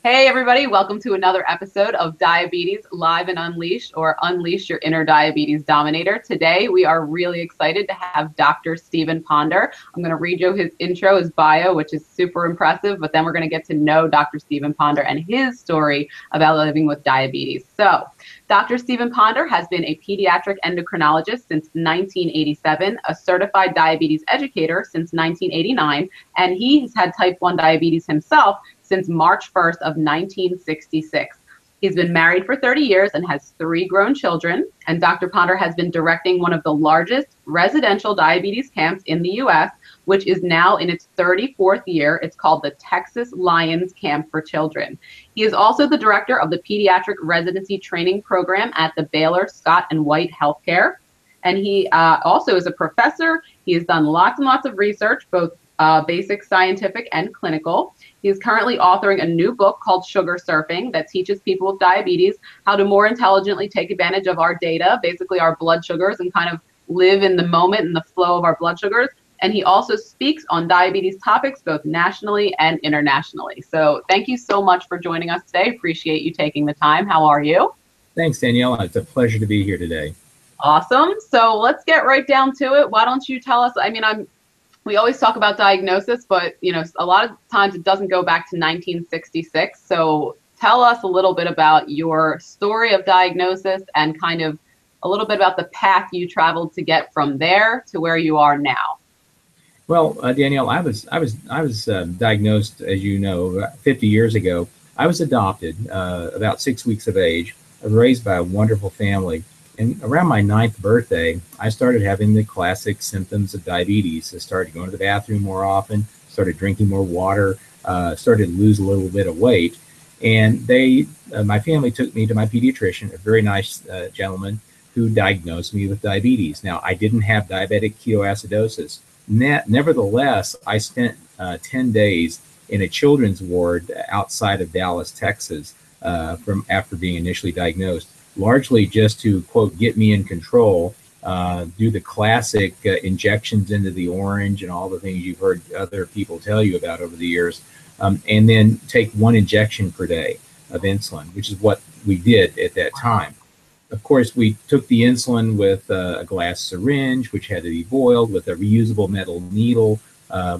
Hey everybody, welcome to another episode of Diabetes Live and Unleashed, or Unleash Your Inner Diabetes Dominator. Today we are really excited to have Dr. Stephen Ponder. I'm going to read you his intro, his bio, which is super impressive, but then we're going to get to know Dr. Stephen Ponder and his story about living with diabetes. So, Dr. Stephen Ponder has been a pediatric endocrinologist since 1987, a certified diabetes educator since 1989, and he has had type 1 diabetes himself since March 1st of 1966. He's been married for 30 years and has 3 grown children. And Dr. Ponder has been directing one of the largest residential diabetes camps in the U.S., which is now in its 34th year. It's called the Texas Lions Camp for Children. He is also the director of the Pediatric Residency Training Program at the Baylor Scott and White Healthcare. And he also is a professor. He has done lots and lots of research, both basic, scientific, and clinical. He is currently authoring a new book called Sugar Surfing that teaches people with diabetes how to more intelligently take advantage of our data, basically our blood sugars, and kind of live in the moment and the flow of our blood sugars. And he also speaks on diabetes topics both nationally and internationally. So thank you so much for joining us today. Appreciate you taking the time. How are you? Thanks, Danielle. It's a pleasure to be here today. Awesome. So let's get right down to it. Why don't you tell us, we always talk about diagnosis, but a lot of times it doesn't go back to 1966. So tell us a little bit about your story of diagnosis and kind of a little bit about the path you traveled to get from there to where you are now. Well, Danielle, I was diagnosed, as you know, about 50 years ago. I was adopted about 6 weeks of age. I was raised by a wonderful family. And around my 9th birthday, I started having the classic symptoms of diabetes. I started going to the bathroom more often, started drinking more water, started to lose a little bit of weight. And my family took me to my pediatrician, a very nice gentleman who diagnosed me with diabetes. Now, I didn't have diabetic ketoacidosis. Nevertheless, I spent 10 days in a children's ward outside of Dallas, Texas, after being initially diagnosed, largely just to, quote, get me in control, do the classic injections into the orange and all the things you've heard other people tell you about over the years, and then take 1 injection per day of insulin, which is what we did at that time. Of course, we took the insulin with a glass syringe, which had to be boiled, with a reusable metal needle,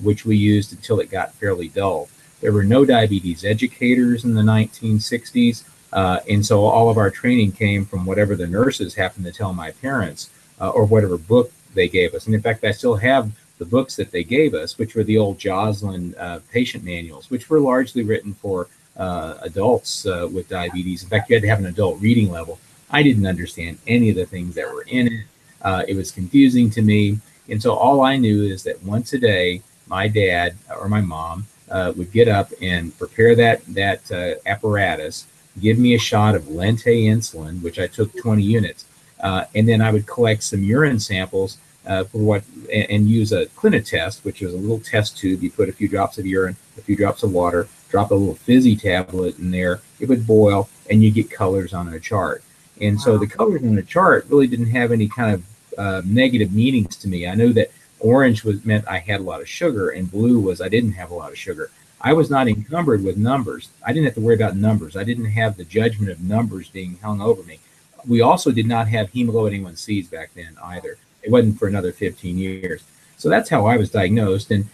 which we used until it got fairly dull. There were no diabetes educators in the 1960s. And so all of our training came from whatever the nurses happened to tell my parents, or whatever book they gave us. And in fact, I still have the books that they gave us, which were the old Joslin patient manuals, which were largely written for adults with diabetes. In fact, you had to have an adult reading level. I didn't understand any of the things that were in it. It was confusing to me. And so all I knew is that once a day, my dad or my mom would get up and prepare that apparatus, give me a shot of Lente insulin, which I took 20 units, and then I would collect some urine samples and use a Clinitest, which was a little test tube. You put a few drops of urine, a few drops of water, drop a little fizzy tablet in there. It would boil, and you get colors on a chart. And so the colors on the chart really didn't have any kind of negative meanings to me. I knew that orange meant I had a lot of sugar, and blue was I didn't have a lot of sugar. I was not encumbered with numbers. I didn't have to worry about numbers. I didn't have the judgment of numbers being hung over me. We also did not have hemoglobin A1Cs back then either. It wasn't for another 15 years. So that's how I was diagnosed. And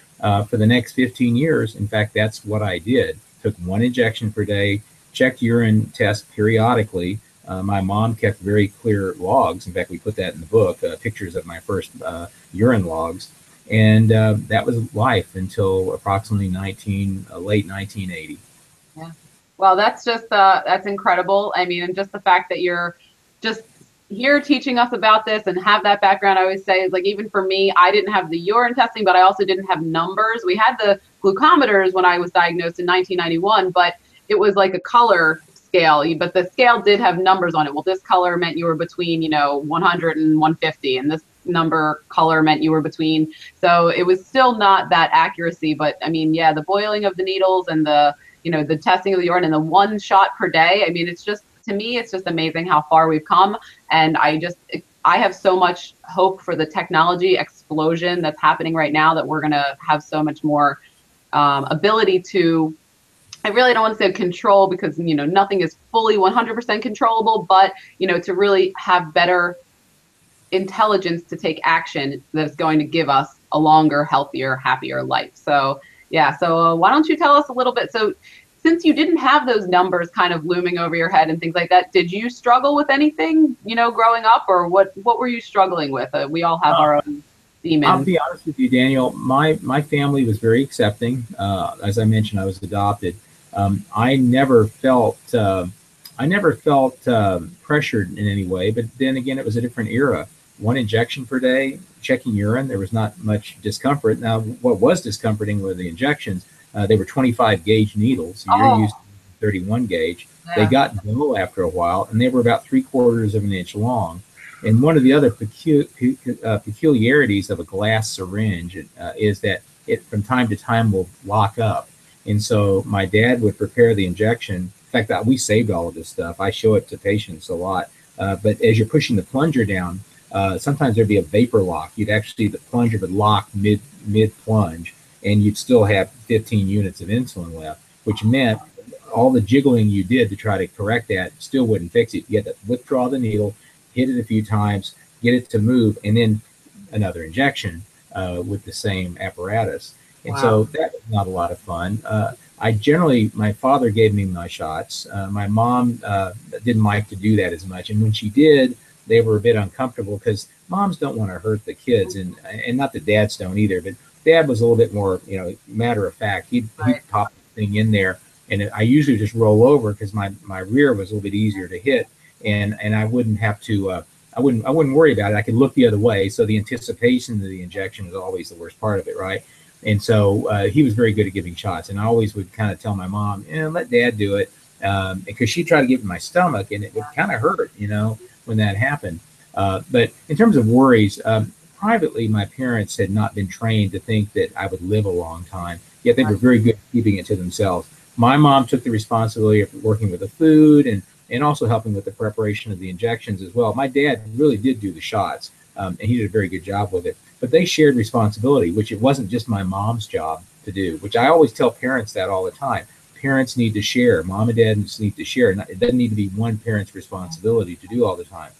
for the next 15 years, in fact, that's what I did. Took 1 injection per day, checked urine tests periodically. My mom kept very clear logs. In fact, we put that in the book, pictures of my first urine logs. And that was life until approximately late 1980. Yeah. Well, that's incredible. I mean, and just the fact that you're just here teaching us about this and have that background, I always say, is like, even for me, I didn't have the urine testing, but I also didn't have numbers. We had the glucometers when I was diagnosed in 1991, but it was like a color scale, but the scale did have numbers on it. Well, this color meant you were between, 100 and 150, and this number color meant you were between. So it was still not that accuracy, but I mean, yeah, the boiling of the needles and the testing of the urine and the 1 shot per day. I mean, to me, it's just amazing how far we've come. And I have so much hope for the technology explosion that's happening right now, that we're going to have so much more ability to I really don't want to say control because, nothing is fully 100% controllable, but, to really have better intelligence to take action that's going to give us a longer, healthier, happier life. So, yeah. So why don't you tell us a little bit? So since you didn't have those numbers kind of looming over your head and things like that, did you struggle with anything, growing up, or what were you struggling with? We all have our own I'll demons. be honest with you, Daniel. My family was very accepting. As I mentioned, I was adopted. I never felt pressured in any way. But then again, it was a different era. One injection per day, checking urine. There was not much discomfort. Now, what was discomforting were the injections. They were 25 gauge needles. So you're used to 31 gauge. They Yeah. got dull after a while, and they were about 3/4 of an inch long. And one of the other peculiarities of a glass syringe is that it from time to time will lock up. And so my dad would prepare the injection. In fact, we saved all of this stuff. I show it to patients a lot. But as you're pushing the plunger down, sometimes there'd be a vapor lock. You'd actually, the plunger would lock mid plunge, and you'd still have 15 units of insulin left, which meant all the jiggling you did to try to correct that still wouldn't fix it. You had to withdraw the needle, hit it a few times, get it to move, and then another injection with the same apparatus. And Wow. so that was not a lot of fun. My father gave me my shots. My mom didn't like to do that as much. And when she did, they were a bit uncomfortable because moms don't want to hurt the kids. And not that dads don't either, but dad was a little bit more, matter of fact. He'd pop the thing in there. And I usually just roll over because my rear was a little bit easier to hit. And I wouldn't have to, I wouldn't worry about it. I could look the other way. So the anticipation of the injection is always the worst part of it, right? And so he was very good at giving shots. And I always would kind of tell my mom, let dad do it. Because she tried to give it in my stomach and it would kind of hurt, when that happened. But in terms of worries, privately, my parents had not been trained to think that I would live a long time, yet they were very good at keeping it to themselves. My mom took the responsibility of working with the food and also helping with the preparation of the injections as well. My dad really did do the shots, and he did a very good job with it. But they shared responsibility, which it wasn't just my mom's job to do, which I always tell parents that all the time. Parents need to share. Mom and dad need to share. It doesn't need to be one parent's responsibility to do all the time.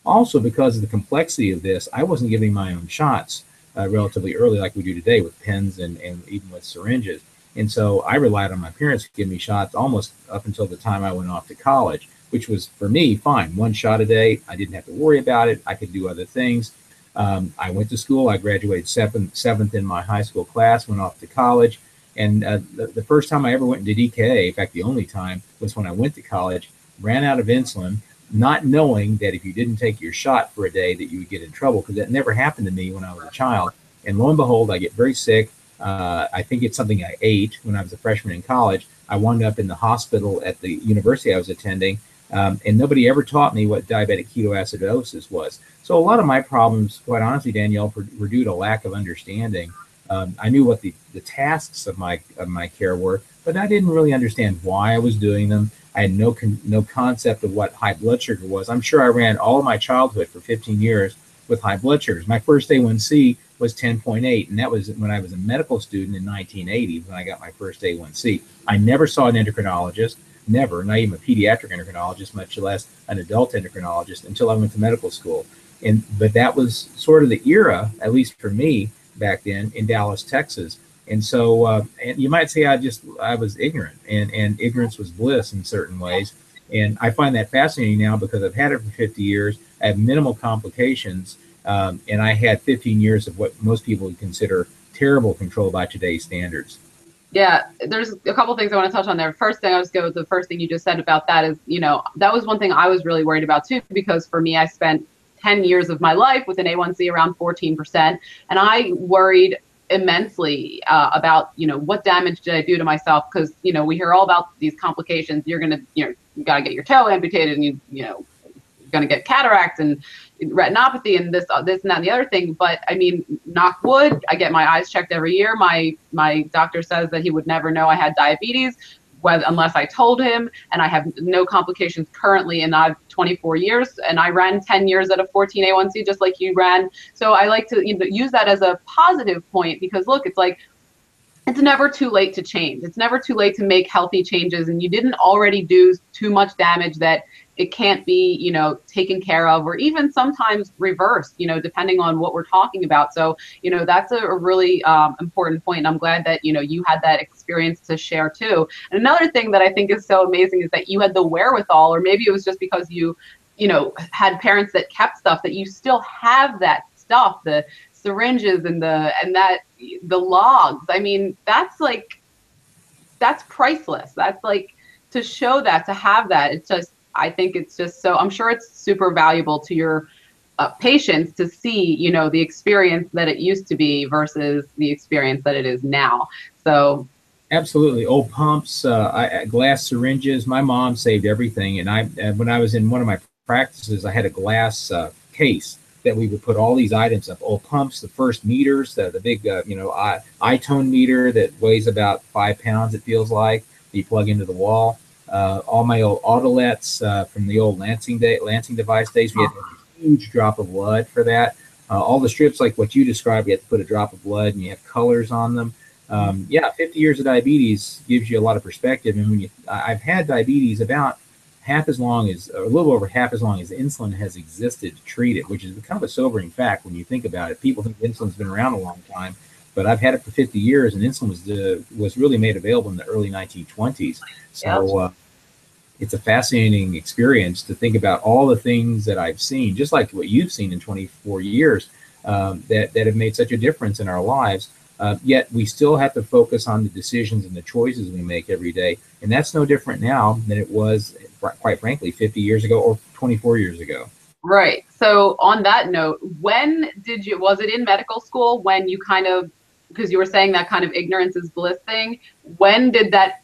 Also, because of the complexity of this, I wasn't giving my own shots relatively early like we do today with pens and even with syringes. And so I relied on my parents to give me shots almost up until the time I went off to college, which was, for me, fine. One shot a day. I didn't have to worry about it. I could do other things. I went to school. I graduated seventh in my high school class, went off to college. And the first time I ever went into DKA, in fact, the only time, was when I went to college, ran out of insulin, not knowing that if you didn't take your shot for a day that you would get in trouble, because that never happened to me when I was a child. And lo and behold, I get very sick. I think it's something I ate when I was a freshman in college. I wound up in the hospital at the university I was attending, and nobody ever taught me what diabetic ketoacidosis was. So a lot of my problems, quite honestly, Danielle, were due to lack of understanding. I knew what the tasks of my care were, but I didn't really understand why I was doing them. I had no concept of what high blood sugar was. I'm sure I ran all of my childhood for 15 years with high blood sugars. My first A1C was 10.8, and that was when I was a medical student in 1980 when I got my first A1C. I never saw an endocrinologist, never, not even a pediatric endocrinologist, much less an adult endocrinologist, until I went to medical school. But that was sort of the era, at least for me back then, in Dallas, Texas. And so, and you might say I was ignorant, and ignorance was bliss in certain ways. And I find that fascinating now because I've had it for 50 years. I have minimal complications, and I had 15 years of what most people would consider terrible control by today's standards. Yeah, there's a couple things I want to touch on there. First thing, I'll just go with the first thing you just said about that is, that was one thing I was really worried about too, because for me, I spent 10 years of my life with an A1C around 14%, and I worried immensely about, what damage did I do to myself? Because, we hear all about these complications. You're going to, you got to get your toe amputated, and you're going to get cataracts and retinopathy and this and that and the other thing. But I mean, knock wood, I get my eyes checked every year. My doctor says that he would never know I had diabetes unless I told him, and I have no complications currently, and I've 24 years, and I ran 10 years at a 14 A1C just like you ran. So I like to use that as a positive point, because look, it's like it's never too late to change. It's never too late to make healthy changes, and you didn't already do too much damage that it can't be, you know, taken care of, or even sometimes reversed, you know, depending on what we're talking about. So, you know, that's a really important point. And I'm glad that, you know, you had that experience to share too. And another thing that I think is so amazing is that you had the wherewithal, or maybe it was just because you know, had parents that kept stuff, that you still have that stuff, the syringes and the logs. I mean, that's priceless. That's like, to show that, to have that, it's just, I think it's just so, I'm sure it's super valuable to your patients to see, you know, the experience that it used to be versus the experience that it is now. So Absolutely. Old pumps, glass syringes. My mom saved everything. And when I was in one of my practices, I had a glass case that we would put all these items up. Old pumps, the first meters, the big, iTone meter that weighs about 5 pounds, it feels like, that you plug into the wall. All my old autolets from the old Lansing device days. We had a huge drop of blood for that. All the strips, like what you described, you have to put a drop of blood and you have colors on them. 50 years of diabetes gives you a lot of perspective. And I've had diabetes about half as long as, or a little over half as long as insulin has existed to treat it, which is kind of a sobering fact when you think about it. People think insulin's been around a long time, but I've had it for 50 years, and insulin was really made available in the early 1920s. So it's a fascinating experience to think about all the things that I've seen, just like what you've seen in 24 years, that have made such a difference in our lives. Yet we still have to focus on the decisions and the choices we make every day. And that's no different now than it was, quite frankly, 50 years ago or 24 years ago. right. So on that note, was it in medical school when you kind of, because you were saying that kind of ignorance is bliss thing, when did that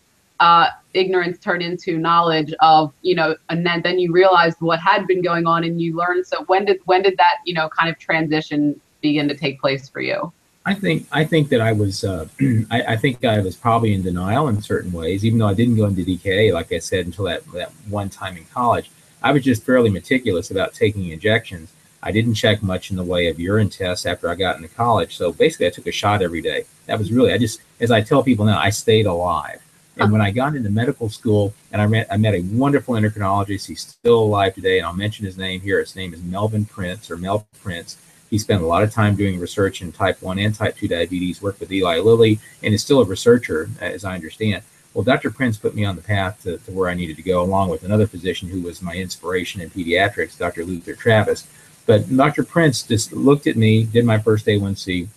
ignorance turn into knowledge of, you know, and then you realized what had been going on and you learned? So when did that, you know, kind of transition begin to take place for you? I think that I was I think I was probably in denial in certain ways, even though I didn't go into DKA, like I said, until that one time in college. I was just fairly meticulous about taking injections. I didn't check much in the way of urine tests after I got into college. So basically, I took a shot every day. That was really, as I tell people now, I stayed alive. And when I got into medical school, and I met a wonderful endocrinologist. He's still alive today, and I'll mention his name here. His name is Melvin Prince, or Mel Prince. He spent a lot of time doing research in type 1 and type 2 diabetes, worked with Eli Lilly, and is still a researcher, as I understand. Well, Dr. Prince put me on the path to where I needed to go, along with another physician who was my inspiration in pediatrics, Dr. Luther Travis. But Dr. Prince just looked at me, did my first A1C,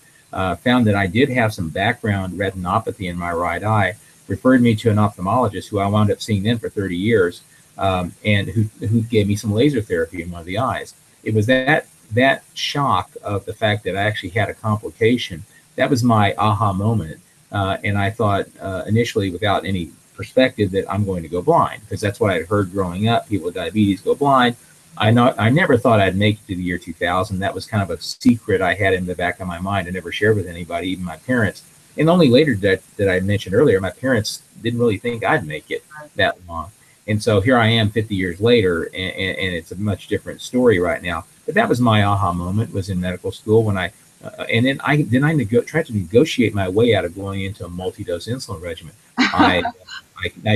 found that I did have some background retinopathy in my right eye, referred me to an ophthalmologist who I wound up seeing then for 30 years, and who gave me some laser therapy in one of the eyes. It was that shock of the fact that I actually had a complication. That was my aha moment. And I thought initially, without any perspective, that I'm going to go blind, because that's what I'd heard growing up. People with diabetes go blind. I never thought I'd make it to the year 2000. That was kind of a secret I had in the back of my mind. I never shared with anybody, even my parents. And only later that I mentioned earlier, my parents didn't really think I'd make it that long. And so here I am 50 years later, and it's a much different story right now. But that was my aha moment, was in medical school when I tried to negotiate my way out of going into a multi-dose insulin regimen. I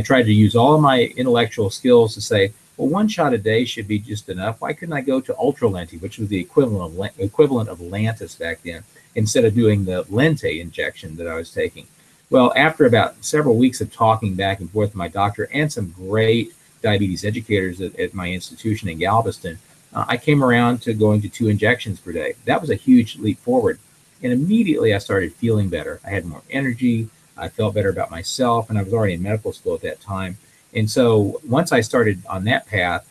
tried to use all of my intellectual skills to say, well, one shot a day should be just enough. Why couldn't I go to Ultralenti, which was the equivalent of Lantus back then, instead of doing the Lente injection that I was taking? Well, after about several weeks of talking back and forth with my doctor and some great diabetes educators at my institution in Galveston, I came around to going to 2 injections per day. That was a huge leap forward. And immediately I started feeling better. I had more energy. I felt better about myself. And I was already in medical school at that time. And so once I started on that path,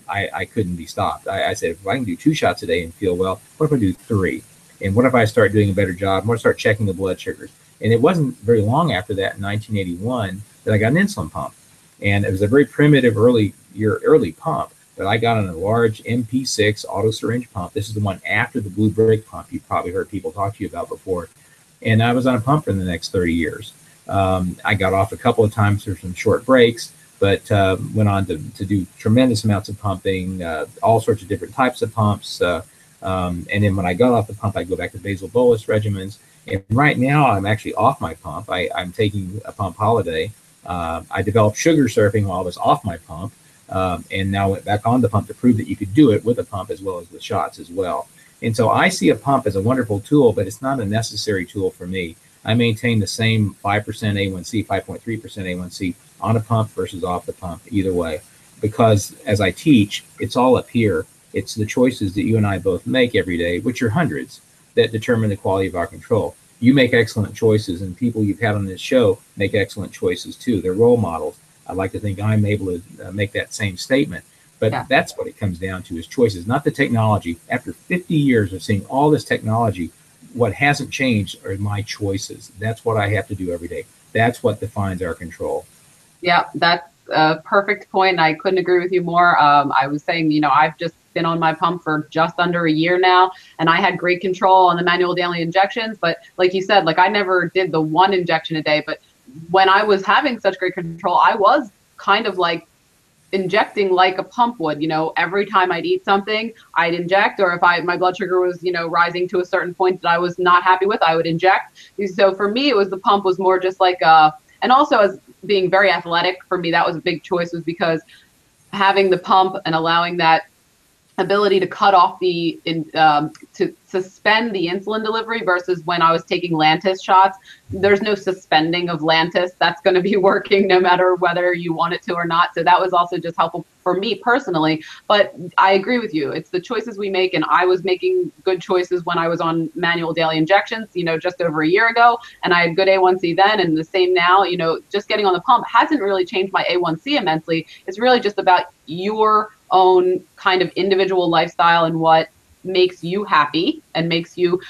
I couldn't be stopped. I said, if I can do 2 shots a day and feel well, what if I do 3? And what if I start doing a better job? What if I start checking the blood sugars? And it wasn't very long after that, in 1981, that I got an insulin pump. And it was a very primitive early pump. But I got on a large MP6 auto syringe pump. This is the one after the Blue Brick pump you've probably heard people talk to you about before. And I was on a pump for the next 30 years. I got off a couple of times for some short breaks, but went on to do tremendous amounts of pumping, all sorts of different types of pumps. And then when I got off the pump, I'd go back to basal bolus regimens. And right now, I'm actually off my pump. I'm taking a pump holiday. I developed sugar surfing while I was off my pump, and now went back on the pump to prove that you could do it with a pump as well as with shots as well. And so I see a pump as a wonderful tool, but it's not a necessary tool for me. I maintain the same 5% A1C, 5.3% A1C on a pump versus off the pump, either way, because as I teach, it's all up here. It's the choices that you and I both make every day, which are hundreds, that determine the quality of our control. You make excellent choices, and people you've had on this show make excellent choices too. They're role models. I'd like to think I'm able to make that same statement. But Yeah. that's what it comes down to, is choices, not the technology. After 50 years of seeing all this technology, what hasn't changed are my choices. That's what I have to do every day. That's what defines our control. Yeah, that's a perfect point. I couldn't agree with you more. I was saying, I've just been on my pump for just under a year now, and I had great control on the manual daily injections. But like you said, like I never did the one injection a day. But when I was having such great control, I was kind of like injecting like a pump would. Every time I'd eat something, I'd inject, or if my blood sugar was, rising to a certain point that I was not happy with, I would inject. So for me, the pump was more just like and also as being very athletic, for me, that was a big choice, was because having the pump and allowing that ability to cut off to suspend the insulin delivery versus when I was taking Lantus shots, there's no suspending of Lantus. That's going to be working no matter whether you want it to or not. So that was also just helpful for me personally. But I agree with you. It's the choices we make. And I was making good choices when I was on manual daily injections, just over a year ago. And I had good A1C then, and the same now. Just getting on the pump hasn't really changed my A1C immensely. It's really just about your own kind of individual lifestyle and what makes you happy and makes you,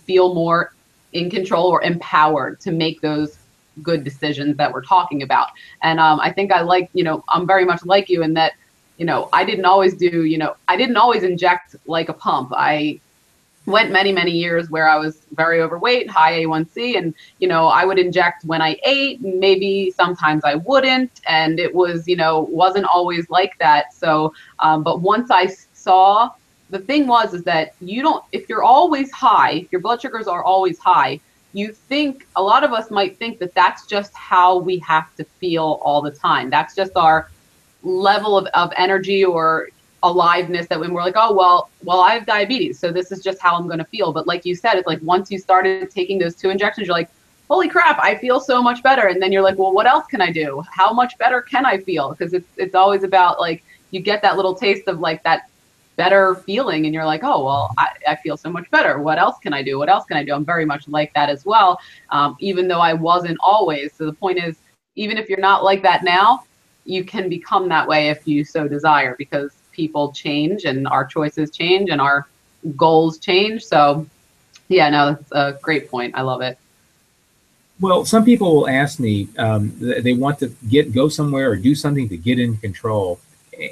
feel more in control or empowered to make those good decisions that we're talking about. And I think I'm very much like you in that, I didn't always inject like a pump. I went many, many years where I was very overweight, high A1C, and, I would inject when I ate, maybe sometimes I wouldn't. And it was, wasn't always like that. So, but once I saw, the thing is that if you're always high, if your blood sugars are always high, a lot of us might think that that's just how we have to feel all the time. That's just our level of energy or aliveness, that when we're like, oh, well, I have diabetes, so this is just how I'm going to feel. But like you said, it's like once you started taking those 2 injections, you're like, holy crap, I feel so much better. And then you're like, well, what else can I do? How much better can I feel? Because it's always about, like, you get that little taste of like that better feeling, and you're like, oh, well, I feel so much better. What else can I do? What else can I do? I'm very much like that as well, even though I wasn't always. So the point is, even if you're not like that now, you can become that way if you so desire, because people change and our choices change and our goals change. So yeah, no, that's a great point. I love it. Well, some people will ask me, they want to go somewhere or do something to get in control.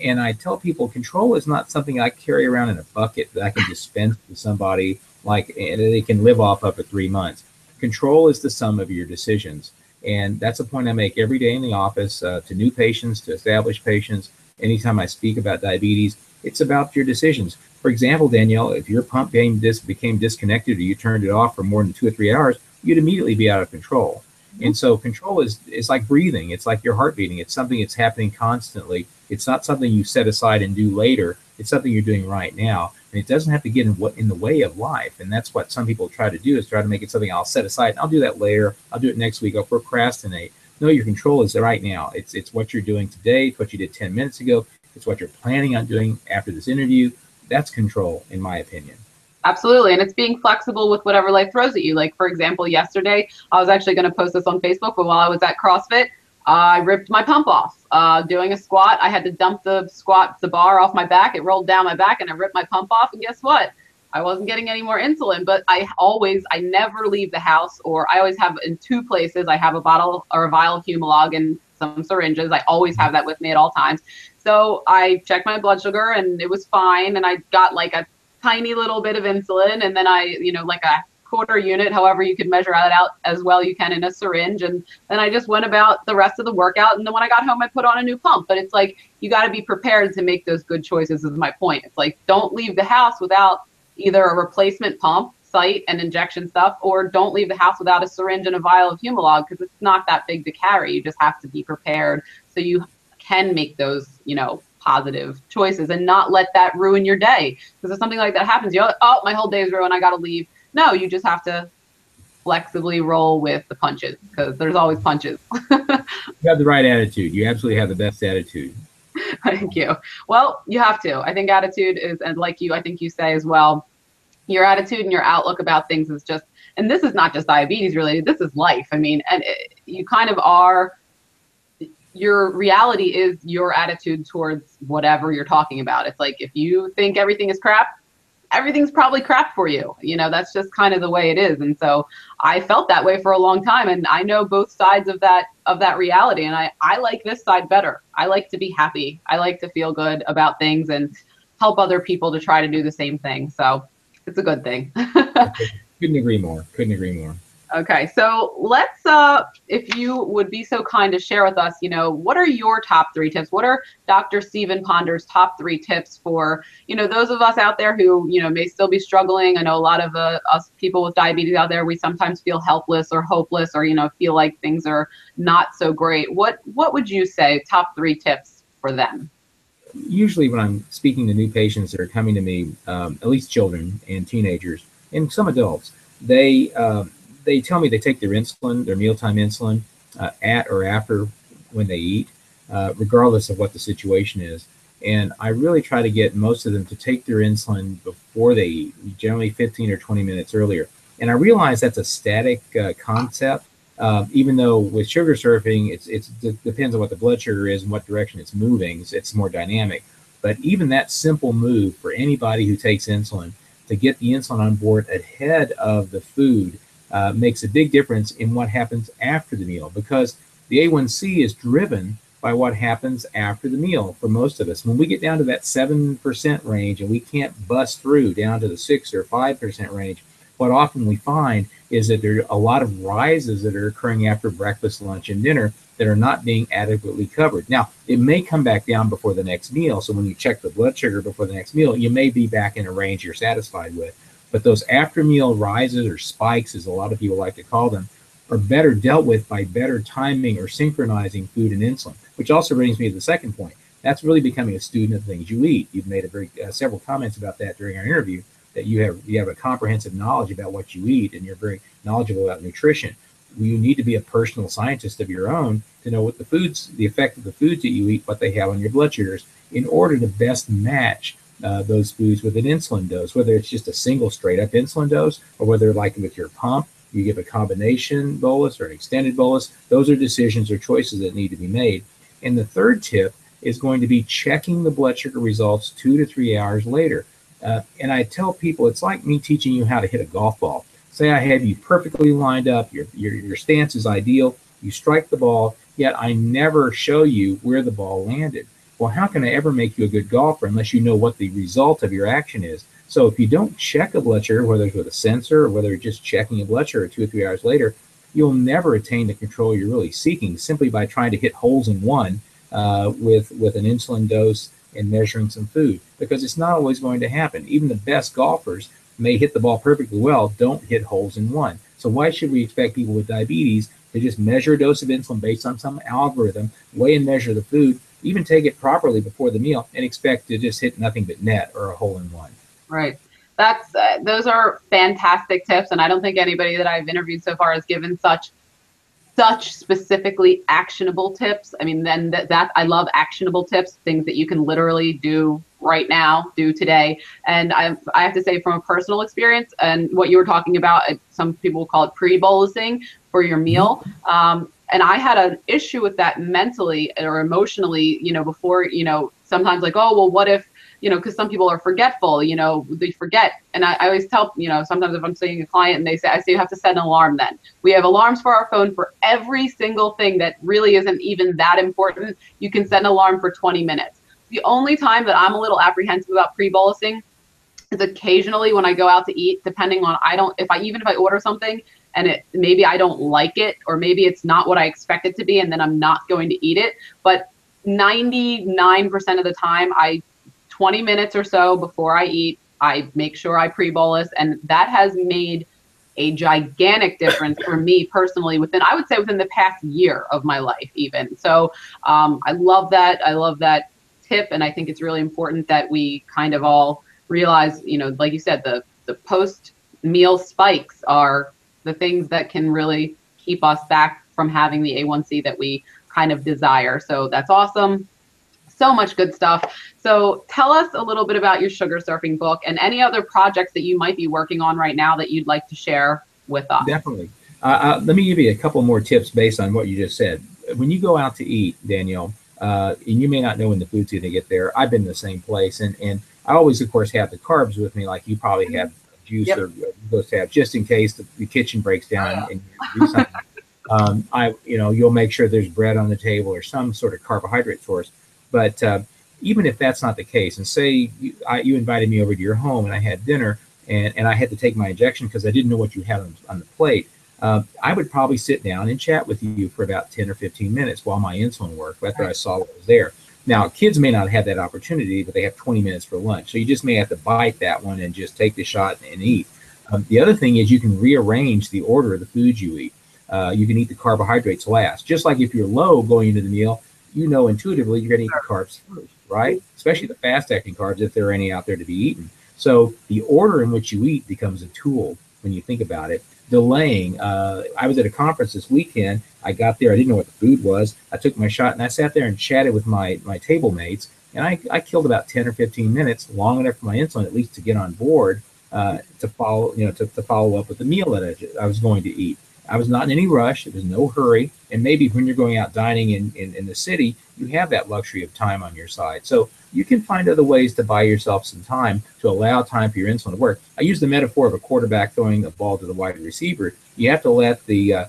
And I tell people, control is not something I carry around in a bucket that I can dispense to somebody, and they can live off of for 3 months. Control is the sum of your decisions. And that's a point I make every day in the office, to new patients, to established patients. Anytime I speak about diabetes, it's about your decisions. For example, Danielle, if your pump became disconnected or you turned it off for more than 2 or 3 hours, you'd immediately be out of control. And so control is like breathing. It's like your heart beating. It's something that's happening constantly. It's not something you set aside and do later. It's something you're doing right now. And it doesn't have to get in the way of life. And that's what some people try to do, is try to make it something I'll set aside. I'll do that later. I'll do it next week. I'll procrastinate. No, your control is right now. It's what you're doing today. It's what you did 10 minutes ago. It's what you're planning on doing after this interview. That's control, in my opinion. Absolutely. And it's being flexible with whatever life throws at you. Like, for example, yesterday, I was actually going to post this on Facebook, but while I was at CrossFit, I ripped my pump off. Doing a squat, I had to dump the bar off my back. It rolled down my back and I ripped my pump off. And guess what? I wasn't getting any more insulin, but I never leave the house, or I always have in 2 places. I have a bottle or a vial of Humalog and some syringes. I always have that with me at all times. So I checked my blood sugar and it was fine. And I got like a tiny little bit of insulin, and then I, like a quarter unit, however you could measure that out as well you can in a syringe. And then I just went about the rest of the workout. And then when I got home, I put on a new pump. But it's like, you got to be prepared to make those good choices, is my point. It's like, don't leave the house without either a replacement pump, site and injection stuff, or don't leave the house without a syringe and a vial of Humalog, because it's not that big to carry. You just have to be prepared so you can make those, positive choices and not let that ruin your day. Because if something like that happens, you're like, oh, my whole day is ruined, I got to leave. No, you just have to flexibly roll with the punches, because there's always punches. You have the right attitude. You absolutely have the best attitude. Thank you. Well, you have to. I think attitude is, and like you, I think you say as well, your attitude and your outlook about things is just, and this is not just diabetes related, this is life. I mean, and you kind of are, your reality is your attitude towards whatever you're talking about. It's like, if you think everything is crap, everything's probably crap for you. That's just kind of the way it is. And so I felt that way for a long time. And I know both sides of that reality. And I like this side better. I like to be happy. I like to feel good about things and help other people to try to do the same thing. So it's a good thing. Couldn't agree more. Couldn't agree more. Okay, so let's, if you would be so kind to share with us, what are your top 3 tips? What are Dr. Stephen Ponder's top 3 tips for, those of us out there who, may still be struggling? I know a lot of us people with diabetes out there, we sometimes feel helpless or hopeless, or, feel like things are not so great. What would you say, top 3 tips for them? Usually when I'm speaking to new patients that are coming to me, at least children and teenagers and some adults, they tell me they take their insulin, their mealtime insulin, at or after when they eat, regardless of what the situation is. And I really try to get most of them to take their insulin before they eat, generally 15 or 20 minutes earlier. And I realize that's a static concept, even though with sugar surfing, it depends on what the blood sugar is and what direction it's moving. It's more dynamic. But even that simple move for anybody who takes insulin, to get the insulin on board ahead of the food, makes a big difference in what happens after the meal, because the A1C is driven by what happens after the meal for most of us. When we get down to that 7% range and we can't bust through down to the 6 or 5% range, what often we find is that there are a lot of rises that are occurring after breakfast, lunch, and dinner that are not being adequately covered. Now, it may come back down before the next meal. So when you check the blood sugar before the next meal, you may be back in a range you're satisfied with. But those after meal rises, or spikes, as a lot of people like to call them, are better dealt with by better timing or synchronizing food and insulin, which also brings me to the second point. That's really becoming a student of things you eat. You've made several comments about that during our interview, that you have a comprehensive knowledge about what you eat, and you're very knowledgeable about nutrition. You need to be a personal scientist of your own to know what the effect of the foods that you eat, what they have on your blood sugars, in order to best match those foods with an insulin dose, whether it's just a single straight up insulin dose, or whether, like with your pump, you give a combination bolus or an extended bolus. Those are decisions or choices that need to be made. And the third tip is going to be checking the blood sugar results 2 to 3 hours later. And I tell people, it's like me teaching you how to hit a golf ball. Say I have you perfectly lined up, your stance is ideal, you strike the ball, yet I never show you where the ball landed. Well, how can I ever make you a good golfer unless you know what the result of your action is? So if you don't check a blood sugar, whether it's with a sensor or whether it's just checking a blood sugar 2 or 3 hours later, you'll never attain the control you're really seeking simply by trying to hit holes in one with an insulin dose and measuring some food, because it's not always going to happen. Even the best golfers may hit the ball perfectly well, don't hit holes in one. So why should we expect people with diabetes to just measure a dose of insulin based on some algorithm, weigh and measure the food, even take it properly before the meal, and expect to just hit nothing but net or a hole in one? Right. That's those are fantastic tips, and I don't think anybody that I've interviewed so far has given such specifically actionable tips. I mean, then that I love actionable tips, things that you can literally do right now, do today. And I have to say, from a personal experience, and what you were talking about, some people call it pre-bolusing for your meal. And I had an issue with that mentally or emotionally, before, sometimes like, oh, well, what if, because some people are forgetful, they forget. And I always tell, sometimes if I'm seeing a client and I say, you have to set an alarm then. We have alarms for our phone for every single thing that really isn't even that important. You can set an alarm for 20 minutes. The only time that I'm a little apprehensive about pre-bolusing is occasionally when I go out to eat, depending on, if I order something and maybe I don't like it, or maybe it's not what I expect it to be, and then I'm not going to eat it. But 99% of the time, 20 minutes or so before I eat, I make sure I pre-bolus, and that has made a gigantic difference for me personally I would say within the past year of my life even. So I love that. I love that tip. And I think it's really important that we kind of all realize, like you said, the post meal spikes are the things that can really keep us back from having the A1C that we kind of desire. So that's awesome. So much good stuff. So tell us a little bit about your sugar surfing book and any other projects that you might be working on right now that you'd like to share with us. Definitely. Let me give you a couple more tips based on what you just said. When you go out to eat, Danielle, and you may not know when the food's going to get there. I've been in the same place, and I always, of course, have the carbs with me, like you probably have juice or supposed to have, just in case the kitchen breaks down and you do something. You'll make sure there's bread on the table or some sort of carbohydrate source. But even if that's not the case, and say you invited me over to your home and I had dinner and I had to take my injection because I didn't know what you had on the plate, I would probably sit down and chat with you for about 10 or 15 minutes while my insulin worked after I saw what was there. Now, kids may not have that opportunity, but they have 20 minutes for lunch. So you just may have to bite that one and just take the shot and eat. The other thing is you can rearrange the order of the foods you eat. You can eat the carbohydrates last. Just like if you're low going into the meal, intuitively you're going to eat the carbs first, right? Especially the fast-acting carbs, if there are any out there to be eaten. So the order in which you eat becomes a tool when you think about it. Delaying. I was at a conference this weekend. I got there. I didn't know what the food was. I took my shot and I sat there and chatted with my table mates. And I killed about 10 or 15 minutes, long enough for my insulin at least to get on board to follow up with the meal that I was going to eat. I was not in any rush. There was no hurry. And maybe when you're going out dining in the city, you have that luxury of time on your side. So you can find other ways to buy yourself some time to allow time for your insulin to work. I use the metaphor of a quarterback throwing a ball to the wide receiver. You have to let the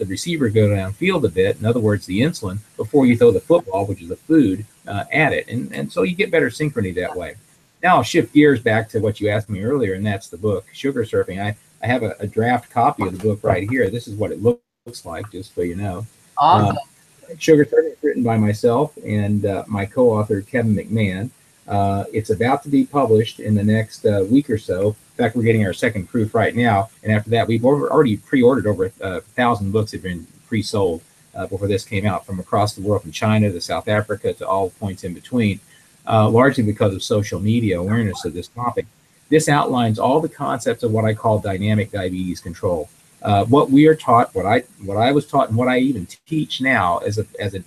receiver go downfield a bit, in other words, the insulin, before you throw the football, which is the food, at it. And so you get better synchrony that way. Now I'll shift gears back to what you asked me earlier, and that's the book, Sugar Surfing. I have a draft copy of the book right here. This is what it looks like, just so you know. Awesome. Sugar Surfing is written by myself and my co-author, Kevin McMahon. It's about to be published in the next week or so. In fact, we're getting our second proof right now. And after that, we've already pre-ordered over 1,000 books have been pre-sold before this came out, from across the world, from China to South Africa to all points in between, largely because of social media awareness of this topic. This outlines all the concepts of what I call dynamic diabetes control. What we are taught, what I was taught, and what I even teach now as a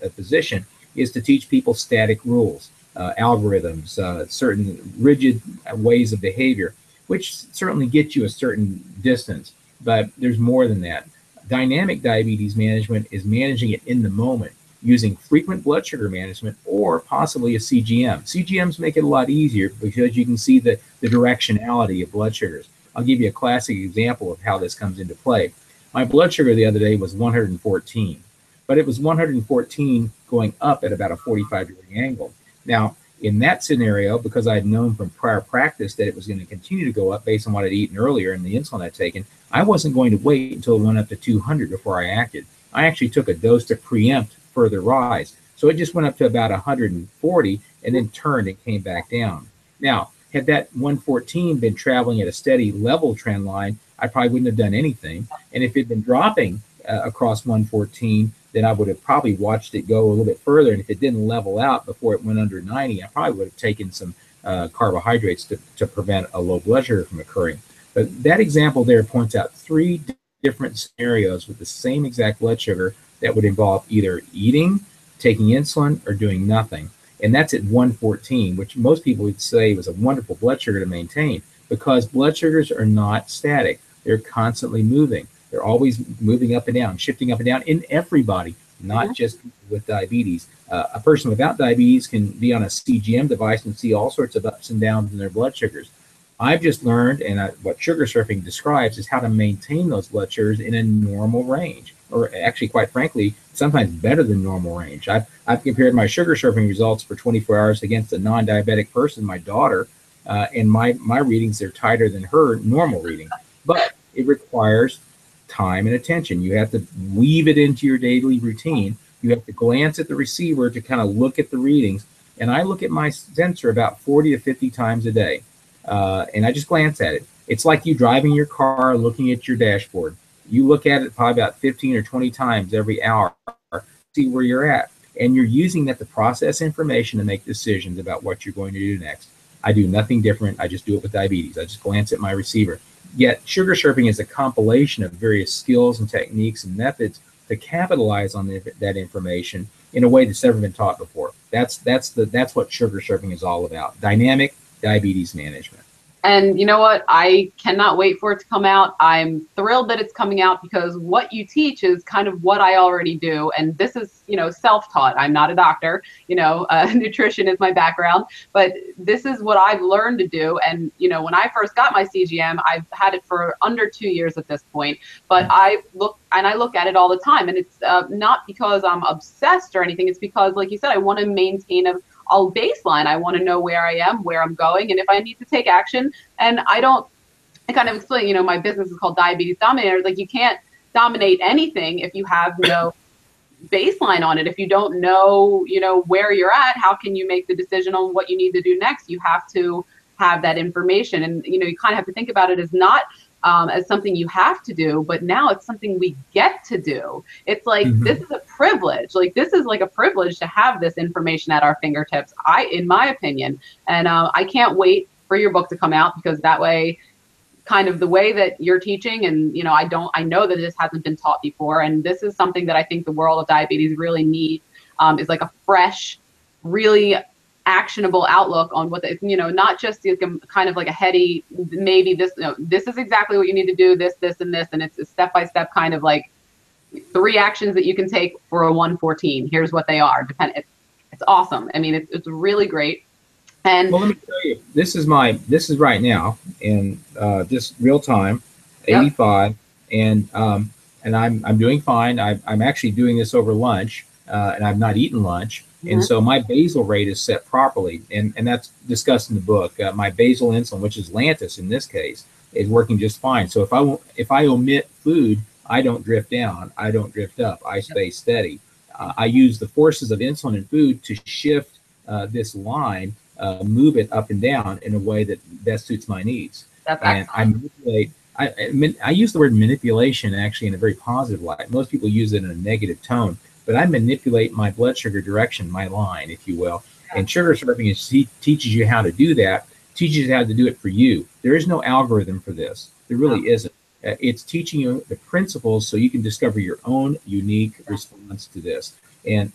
physician is to teach people static rules, algorithms, certain rigid ways of behavior, which certainly get you a certain distance, but there's more than that. Dynamic diabetes management is managing it in the moment using frequent blood sugar management or possibly a CGM. CGMs make it a lot easier because you can see the directionality of blood sugars. I'll give you a classic example of how this comes into play. My blood sugar the other day was 114, but it was 114 going up at about a 45-degree angle. Now, in that scenario, because I'd known from prior practice that it was going to continue to go up based on what I'd eaten earlier and the insulin I'd taken, I wasn't going to wait until it went up to 200 before I acted. I actually took a dose to preempt further rise. So it just went up to about 140 and then turned and came back down. Now, had that 114 been traveling at a steady level trend line, I probably wouldn't have done anything. And if it had been dropping across 114, then I would have probably watched it go a little bit further. And if it didn't level out before it went under 90, I probably would have taken some carbohydrates to prevent a low blood sugar from occurring. But that example there points out three different scenarios with the same exact blood sugar that would involve either eating, taking insulin, or doing nothing. And that's at 114, which most people would say was a wonderful blood sugar to maintain, because blood sugars are not static. They're constantly moving. They're always moving up and down, shifting up and down in everybody, not just with diabetes. A person without diabetes can be on a CGM device and see all sorts of ups and downs in their blood sugars. I've just learned, and what sugar surfing describes, is how to maintain those blood sugars in a normal range, or actually, quite frankly, sometimes better than normal range. I've compared my sugar surfing results for 24 hours against a non-diabetic person, my daughter, and my readings are tighter than her normal reading. But it requires time and attention. You have to weave it into your daily routine. You have to glance at the receiver to kind of look at the readings. And I look at my sensor about 40 to 50 times a day. and I just glance at it. It's like you driving your car, looking at your dashboard. You look at it probably about 15 or 20 times every hour, see where you're at. And you're using that to process information to make decisions about what you're going to do next. I do nothing different. I just do it with diabetes. I just glance at my receiver. Yet sugar surfing is a compilation of various skills and techniques and methods to capitalize on that information in a way that's never been taught before. That's what sugar surfing is all about. Dynamic diabetes management. And you know what? I cannot wait for it to come out. I'm thrilled that it's coming out because what you teach is kind of what I already do. And this is, self-taught. I'm not a doctor, nutrition is my background, but this is what I've learned to do. And, when I first got my CGM, I've had it for under 2 years at this point, but I look at it all the time. And it's not because I'm obsessed or anything. It's because, like you said, I want to maintain a baseline. I want to know where I am, where I'm going, and if I need to take action. And I kind of explain, my business is called Diabetes Dominator. Like, you can't dominate anything if you have no baseline on it. If you don't know, where you're at, how can you make the decision on what you need to do next? You have to have that information. And, you kind of have to think about it as not as something you have to do, but now it's something we get to do. It's like, this is a privilege. Like, this is like a privilege to have this information at our fingertips, in my opinion. And I can't wait for your book to come out, because that way, kind of the way that you're teaching, and, I know that this hasn't been taught before. And this is something that I think the world of diabetes really needs, is like a fresh, really actionable outlook on what not just kind of like a heady, maybe this, this is exactly what you need to do, this, and this, and it's a step-by-step kind of like 3 actions that you can take for a 114. Here's what they are. It's awesome. I mean, it's really great. And well, let me tell you, this is right now in just real time, 85, and I'm doing fine. I'm actually doing this over lunch, and I've not eaten lunch. And so my basal rate is set properly, and that's discussed in the book. My basal insulin, which is Lantus in this case, is working just fine. So if I omit food, I don't drift down, I don't drift up, I stay steady. I use the forces of insulin and food to shift this line, move it up and down in a way that best suits my needs. That's and excellent. I use the word manipulation actually in a very positive light. Most people use it in a negative tone. But I manipulate my blood sugar direction, my line, if you will. And sugar surfing teaches you how to do that, teaches you how to do it for you. There is no algorithm for this. There really isn't. It's teaching you the principles so you can discover your own unique response to this. And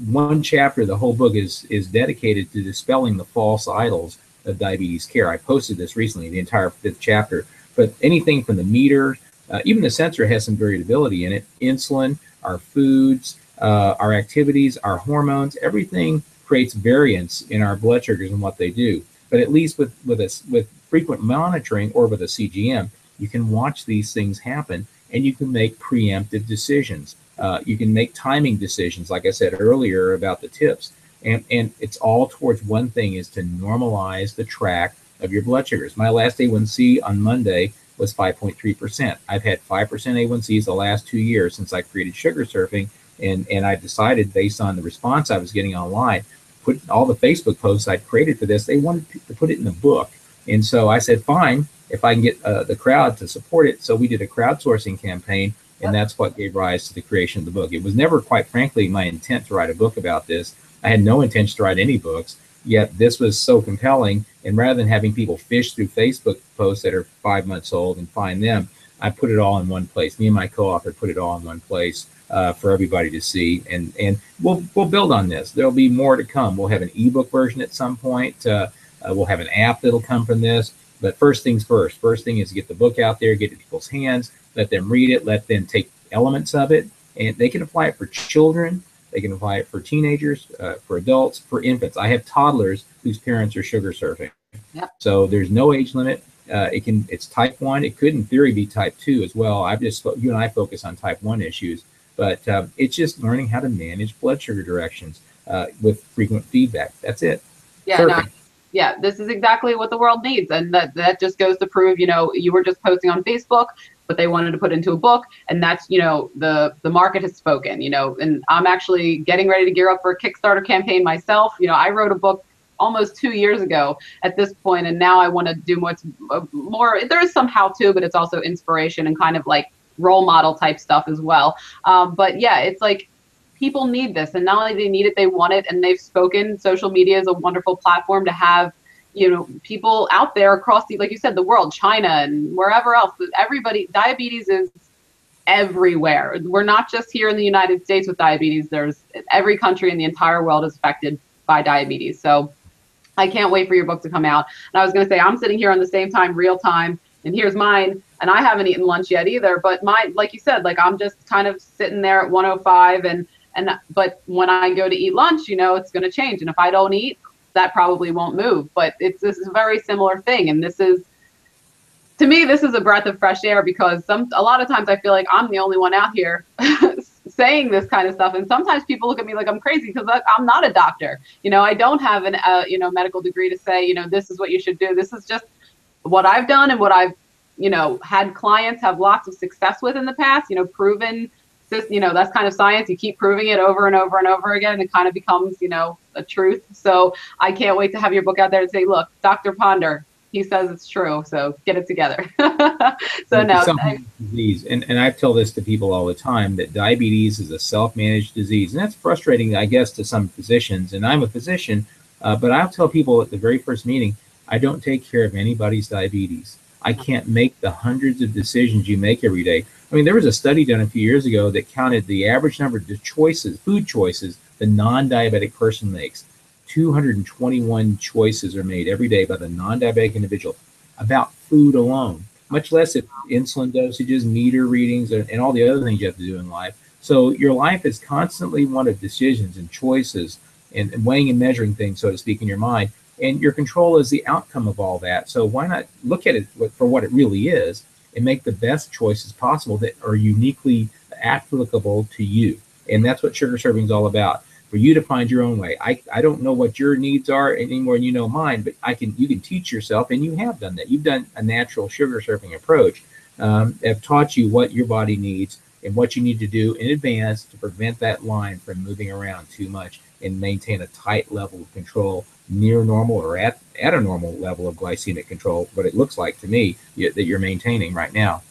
one chapter, the whole book is dedicated to dispelling the false idols of diabetes care. I posted this recently, the entire 5th chapter. But anything from the meter, even the sensor has some variability in it. Insulin, our foods, our activities, our hormones, everything creates variance in our blood sugars and what they do. But at least with frequent monitoring or with a CGM, you can watch these things happen, and you can make preemptive decisions. You can make timing decisions, like I said earlier about the tips. And it's all towards one thing, is to normalize the track of your blood sugars. My last A1C on Monday was 5.3%. I've had 5% A1Cs the last 2 years since I created sugar surfing, and I decided, based on the response I was getting online, put all the Facebook posts I'd created for this, they wanted to put it in the book. And so I said, fine, if I can get the crowd to support it. So we did a crowdsourcing campaign, and that's what gave rise to the creation of the book. It was never, quite frankly, my intent to write a book about this. I had no intention to write any books, yet this was so compelling. And rather than having people fish through Facebook posts that are 5 months old and find them, I put it all in one place. Me and my co-author put it all in one place for everybody to see. And we'll build on this. There'll be more to come. We'll have an ebook version at some point. We'll have an app that'll come from this. But first things first. First thing is to get the book out there, get it in people's hands, let them read it, let them take elements of it, and they can apply it for children. They can apply it for teenagers, for adults, for infants. I have toddlers whose parents are sugar surfing. Yep. So there's no age limit. It's type 1. It could, in theory, be type 2 as well. You and I focus on type 1 issues, but it's just learning how to manage blood sugar directions with frequent feedback. That's it. Yeah. Yeah, this is exactly what the world needs. And that just goes to prove, you were just posting on Facebook, but they wanted to put into a book. And that's, the market has spoken, and I'm actually getting ready to gear up for a Kickstarter campaign myself. I wrote a book almost 2 years ago at this point, and now I want to do what's more. There is some how-to, but it's also inspiration and kind of like role model type stuff as well. But yeah, it's like people need this, and not only they need it, they want it, and they've spoken. Social media is a wonderful platform to have, you know, people out there across the, like you said, the world, China and wherever else. Everybody, diabetes is everywhere. We're not just here in the United States with diabetes. There's every country in the entire world is affected by diabetes. So I can't wait for your book to come out. And I was going to say, I'm sitting here on the same time, real time, and here's mine. And I haven't eaten lunch yet either. But mine, like you said, like I'm just kind of sitting there at 1:05, but when I go to eat lunch, you know, it's going to change. And if I don't eat, that probably won't move. But this is a very similar thing. And this is, to me, this is a breath of fresh air, because a lot of times I feel like I'm the only one out here saying this kind of stuff. And sometimes people look at me like I'm crazy because I'm not a doctor. You know, I don't have an you know, medical degree to say, you know, this is what you should do. This is just what I've done and what I've, you know, had clients have lots of success with in the past, you know, proven. You know, that's kind of science. You keep proving it over and over and over again, and it kind of becomes, you know, a truth. So I can't wait to have your book out there and say, look, Dr. Ponder, he says it's true. So get it together. So no. Disease. And I tell this to people all the time, that diabetes is a self-managed disease. And that's frustrating, I guess, to some physicians. And I'm a physician, but I'll tell people at the very first meeting, I don't take care of anybody's diabetes. I can't make the hundreds of decisions you make every day. I mean, there was a study done a few years ago that counted the average number of choices, food choices, the non-diabetic person makes. 221 choices are made every day by the non-diabetic individual about food alone, much less if insulin dosages, meter readings, and all the other things you have to do in life. So your life is constantly one of decisions and choices and weighing and measuring things, so to speak, in your mind. And your control is the outcome of all that. So why not look at it for what it really is and make the best choices possible that are uniquely applicable to you? And that's what sugar serving is all about, for you to find your own way. I don't know what your needs are any more than you know mine, but you can teach yourself, and you have done that. You've done a natural sugar serving approach. Have taught you what your body needs and what you need to do in advance to prevent that line from moving around too much and maintain a tight level of control, near normal or at a normal level of glycemic control, what it looks like to me that you're maintaining right now.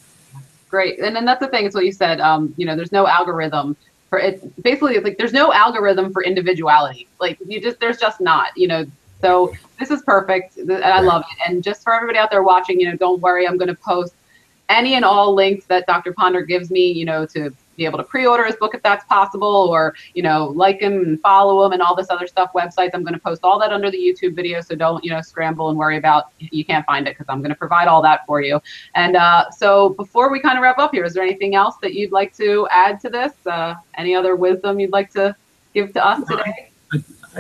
Great. And then that's the thing, it's what you said, you know, there's no algorithm for it. Basically, it's like there's no algorithm for individuality. Like there's just not, you know. So this is perfect. And I love it. And just for everybody out there watching, you know, don't worry, I'm going to post any and all links that Dr. Ponder gives me, you know, to be able to pre-order his book if that's possible, or, you know, like him and follow him and all this other stuff, websites. I'm going to post all that under the YouTube video. So don't, you know, scramble and worry about you can't find it, because I'm going to provide all that for you. And so before we kind of wrap up here, is there anything else that you'd like to add to this? Any other wisdom you'd like to give to us today?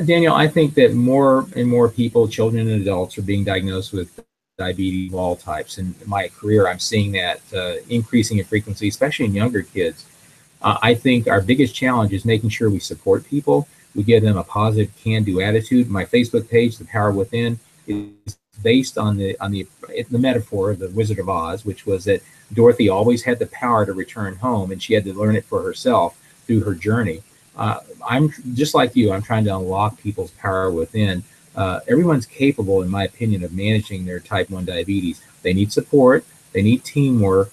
Daniel, I think that more and more people, children and adults, are being diagnosed with diabetes of all types. In my career, I'm seeing that increasing in frequency, especially in younger kids. I think our biggest challenge is making sure we support people. We give them a positive can-do attitude. My Facebook page, The Power Within, is based on the metaphor of the Wizard of Oz, which was that Dorothy always had the power to return home, and she had to learn it for herself through her journey. I'm just like you. I'm trying to unlock people's power within. Everyone's capable, in my opinion, of managing their type 1 diabetes. They need support. They need teamwork.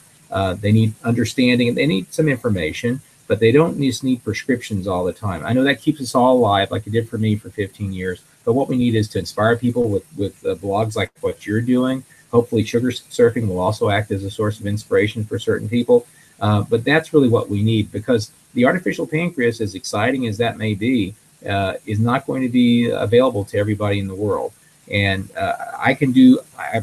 They need understanding, and they need some information, but they don't just need prescriptions all the time. I know that keeps us all alive, like it did for me for 15 years. But what we need is to inspire people with blogs like what you're doing. Hopefully sugar surfing will also act as a source of inspiration for certain people. But that's really what we need, because the artificial pancreas, as exciting as that may be, is not going to be available to everybody in the world. And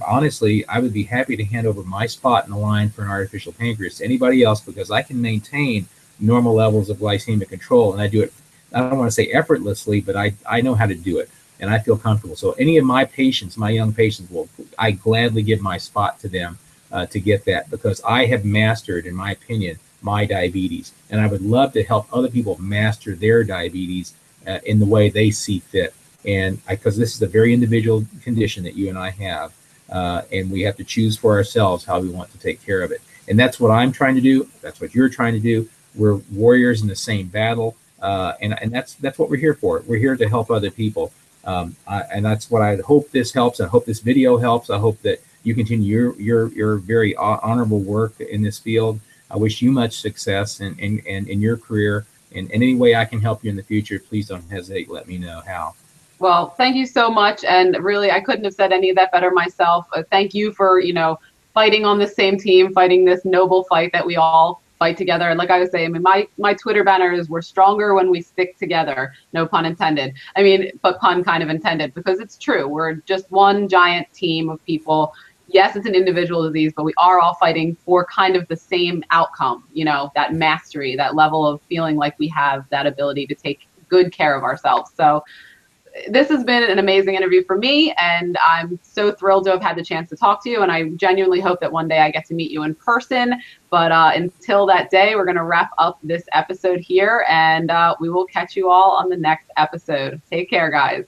honestly, I would be happy to hand over my spot in the line for an artificial pancreas to anybody else, because I can maintain normal levels of glycemic control. And I do it, I don't want to say effortlessly, but I know how to do it, and I feel comfortable. So any of my patients, my young patients, I gladly give my spot to them to get that, because I have mastered, in my opinion, my diabetes. And I would love to help other people master their diabetes in the way they see fit. And because this is a very individual condition that you and I have, and we have to choose for ourselves how we want to take care of it. And that's what I'm trying to do. That's what you're trying to do. We're warriors in the same battle, and that's what we're here for. We're here to help other people. And that's what I hope this helps. I hope this video helps. I hope that you continue your very honorable work in this field. I wish you much success in your career. And in any way I can help you in the future, please don't hesitate. Let me know how. Well, thank you so much. And really, I couldn't have said any of that better myself. Thank you for, fighting on the same team, fighting this noble fight that we all fight together. And like I was saying, I mean, my Twitter banner is "We're stronger when we stick together." No pun intended. I mean, but pun kind of intended, because it's true. We're just one giant team of people. Yes, it's an individual disease, but we are all fighting for kind of the same outcome, that mastery, that level of feeling like we have that ability to take good care of ourselves. So this has been an amazing interview for me, and I'm so thrilled to have had the chance to talk to you, and I genuinely hope that one day I get to meet you in person. But until that day, we're going to wrap up this episode here, and we will catch you all on the next episode. Take care, guys.